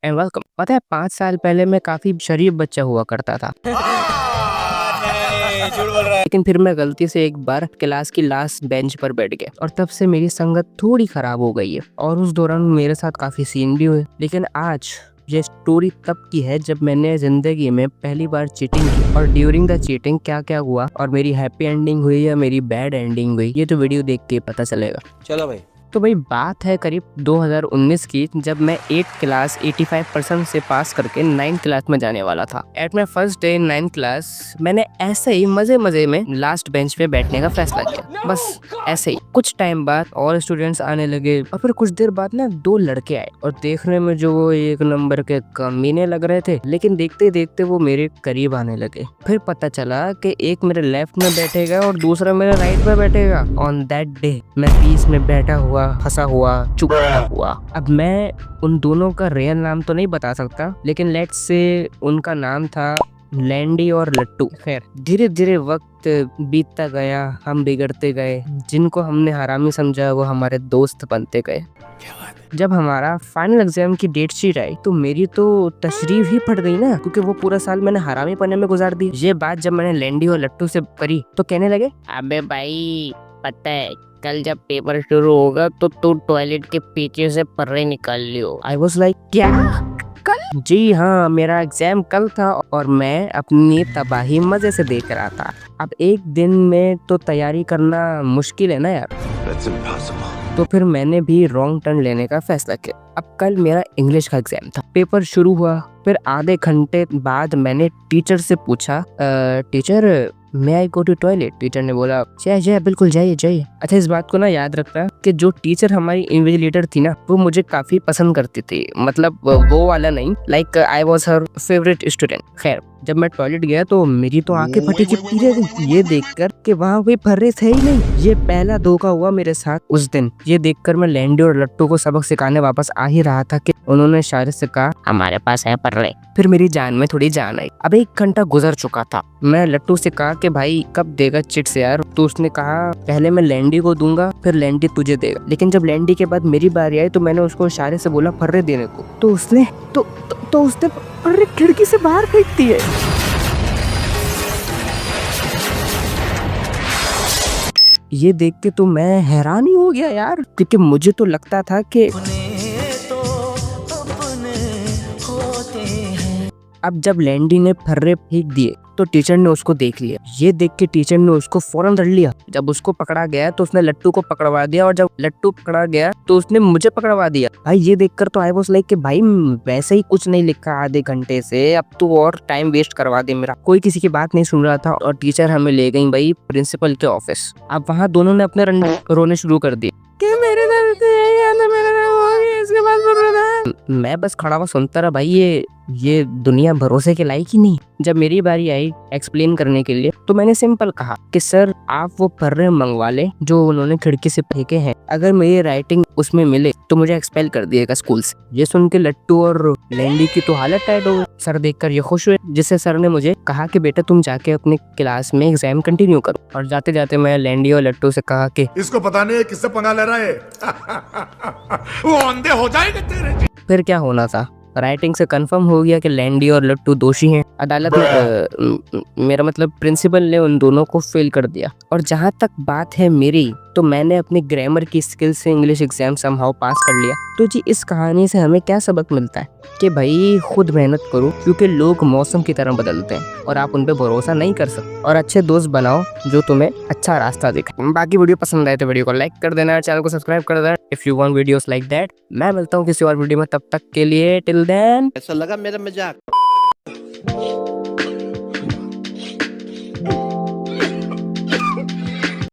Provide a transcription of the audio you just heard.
And welcome. पता है 5 साल पहले मैं काफी शरीफ बच्चा हुआ करता था। नहीं, झूठ बोल रहा है। लेकिन फिर मैं गलती से एक बार क्लास की लास्ट बेंच पर बैठ गया और तब से मेरी संगत थोड़ी खराब हो गई है और उस दौरान मेरे साथ काफी सीन भी हुए। लेकिन आज ये स्टोरी तब की है जब मैंने जिंदगी में पहली बार चीटिंग की और ड्यूरिंग द चीटिंग क्या क्या हुआ और मेरी हैप्पी एंडिंग हुई या मेरी बैड एंडिंग हुई, ये तो वीडियो देख के पता चलेगा। चलो भाई। तो भाई बात है करीब 2019 की, जब मैं 8th क्लास 85% से पास करके 9th क्लास में जाने वाला था। At my first day in 9th class मैंने ऐसे ही मजे मजे में लास्ट बेंच पे बैठने का फैसला किया। बस ऐसे ही कुछ टाइम बाद और स्टूडेंट्स आने लगे और फिर कुछ देर बाद ना 2 लड़के आए और देखने में जो वो 1 नंबर के कमीने लग रहे थे, लेकिन देखते देखते वो मेरे करीब आने लगे। फिर पता चला कि एक मेरे लेफ्ट में बैठेगा और दूसरा मेरे राइट में बैठेगा। ऑन दैट डे मैं बीच में बैठा हुआ, फंसा हुआ, चुप हुआ। अब मैं उन दोनों का रियल नाम तो नहीं बता सकता, लेकिन लेट्स से उनका नाम था लैंडी और लट्टू। खैर धीरे धीरे वक्त बीतता गया, हम बिगड़ते गए। जिनको हमने हरामी समझा वो हमारे दोस्त बनते गए। जब हमारा फाइनल एग्जाम की डेट शीट आई तो मेरी तो तशरीफ ही फट गई ना, क्योंकि वो पूरा साल मैंने हरामी पन्ने में गुजार दी। ये बात जब मैंने लैंडी और लट्टू से करी तो कहने लगे, अबे भाई पता है कल जब पेपर शुरू होगा तो तू टॉयलेट के पीछे से पर्रे निकाल लियो। आई वॉज लाइक क्या कल? जी हाँ, मेरा एग्जाम कल था और मैं अपनी तबाही मजे से देख रहा था। अब एक दिन में तो तैयारी करना मुश्किल है ना यार। तो फिर मैंने भी रॉन्ग टर्न लेने का फैसला किया। अब कल मेरा इंग्लिश का एग्जाम था। पेपर शुरू हुआ, फिर आधे घंटे बाद मैंने टीचर से पूछा, टीचर मैं आई गो टू टॉयलेट। टीचर ने बोला जय बिल्कुल जाइए जाइए। अच्छा इस बात को ना याद रखना कि जो टीचर हमारी इन्विजिलेटर थी ना, वो मुझे काफी पसंद करती थी। मतलब वो वाला नहीं, like I was her favourite student. खैर जब मैं टॉयलेट गया तो मेरी तो आंखें फटी चिपटी रह गई ये देखकर कि वहाँ कोई फर्रे थे ही नहीं। ये पहला धोखा हुआ मेरे साथ उस दिन। ये देखकर मैं लैंडी और लट्टू को सबक सिखाने वापस आ ही रहा था कि उन्होंने इशारे से कहा हमारे पास है फर्रे। फिर मेरी जान में थोड़ी जान आई। अब 1 घंटा गुजर चुका था। मैं लट्टू से कहा कि भाई कब देगा चिट्स यार? तो उसने कहा पहले मैं लैंडी को दूंगा फिर लैंडी तुझे देगा। लेकिन जब लैंडी के बाद मेरी बारी आई तो मैंने उसको इशारे से बोला फर्रे देने को, तो उसने उसने फर्रे खिड़की से बाहर फेंक दिए। ये देख के तो मैं हैरान ही हो गया यार, क्योंकि मुझे तो लगता था कि अब जब लैंडी ने फर्रे फेंक दिए तो टीचर ने उसको देख लिया। ये देख के टीचर ने उसको फौरन रख लिया। जब उसको पकड़ा गया तो उसने लट्टू को पकड़वा दिया और जब लट्टू पकड़ा गया तो उसने मुझे पकड़वा दिया। भाई ये देखकर तो आई वाज लाइक कि भाई वैसे ही कुछ नहीं लिखा आधे घंटे से, अब तो और टाइम वेस्ट करवा दे मेरा। कोई किसी की बात नहीं सुन रहा था और टीचर हमें ले गई भाई प्रिंसिपल के ऑफिस। अब वहाँ दोनों ने अपने रोने शुरू कर दिए कि मेरे दर्द इसके बाद मैं बस खड़ा हुआ सुनता रहा। भाई ये दुनिया भरोसे के लायक ही नहीं। जब मेरी बारी आई एक्सप्लेन करने के लिए तो मैंने सिंपल कहा कि सर आप वो फर्रे मंगवा ले जो उन्होंने खिड़की से फेंके हैं, अगर मेरी राइटिंग उसमें मिले तो मुझे एक्सपेल कर दिएगा स्कूल से। ये सुन के लट्टू और लैंडी की तो हालत टाइट हो गई। सर देखकर ये खुश हुए, जिससे सर ने मुझे कहा कि बेटा तुम जाके अपने क्लास में एग्जाम कंटिन्यू करो। और जाते जाते मैं लैंडी और लट्टू से कहा कि इसको पता नहीं है किससे पंगा ले रहा है। वो अंधे हो जाएंगे तेरे। फिर क्या होना था, राइटिंग से कंफर्म हो गया कि लैंडी और लट्टू दोषी हैं। अदालत में मेरा मतलब प्रिंसिपल ने उन दोनों को फेल कर दिया। और जहाँ तक बात है मेरी, तो मैंने अपनी ग्रामर की स्किल से इंग्लिश एग्जाम समहाउ पास कर लिया। तो जी इस कहानी से हमें क्या सबक मिलता है कि भाई खुद मेहनत करो, क्योंकि लोग मौसम की तरह बदलते हैं और आप उन पे भरोसा नहीं कर सकते। और अच्छे दोस्त बनाओ जो तुम्हें अच्छा रास्ता दिखाए। बाकी वीडियो पसंद आए तो वीडियो को लाइक कर देना, चैनल को सब्सक्राइब कर देना if you want videos like that. मैं मिलता हूँ किसी और वीडियो में, तब तक के लिए टिल देन। ऐसा लगा मेरा मजाक।